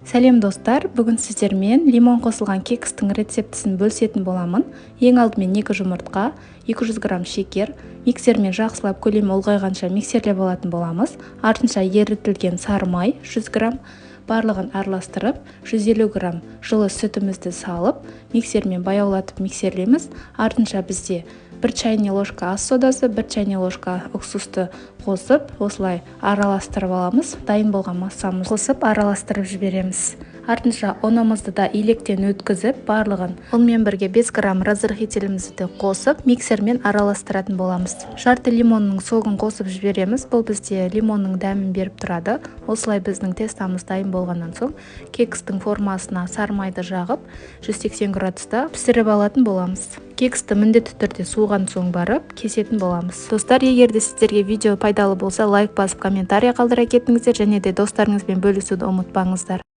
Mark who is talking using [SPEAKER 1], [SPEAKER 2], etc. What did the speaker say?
[SPEAKER 1] Сәлем достар, бүгін сіздермен лимон қосылған кекстің рецептісін бөлісетін боламын. Ең алдымен 2 жұмыртқа, 200 грамм шекер, миксермен жақсылап көлемі ұлғайғанша миксерлеп алатын боламыз. Артынша ерітілген сары май 100 грамм, барлығын араластырып, 150 грамм жылы сүтімізді салып, миксермен баяулатып миксерлейміз. Артынша бізде 1 чайный ложка ас содасы, 1 чайный ложка уксусты қосып, осылай араластырып аламыз. Дайын болған массамызды қосып араластырып жібереміз. Артынша ұнымызды да илектен өткізіп, барлығын ұнмен бірге 5 грамм разрыхителімізді қосып, миксермен араластыратын боламыз. Жарты лимонның соғын қосып жібереміз. Бұл бізде лимонның дәмін беріп тұрады. Осылай біздің тестамыз дайын болғаннан соң, кекстің формасына сары майды жағып, 180 градуста пісіріп алатын боламыз. Кексті міндетті түрде суыған соң барып кесетін боламыз. Достар, егер де сіздерге видео пайдалы болса, лайк басып комментарий қалдыра кетіңіздер, және де достарыңызбен бөлісуді ұмытпаңыздар.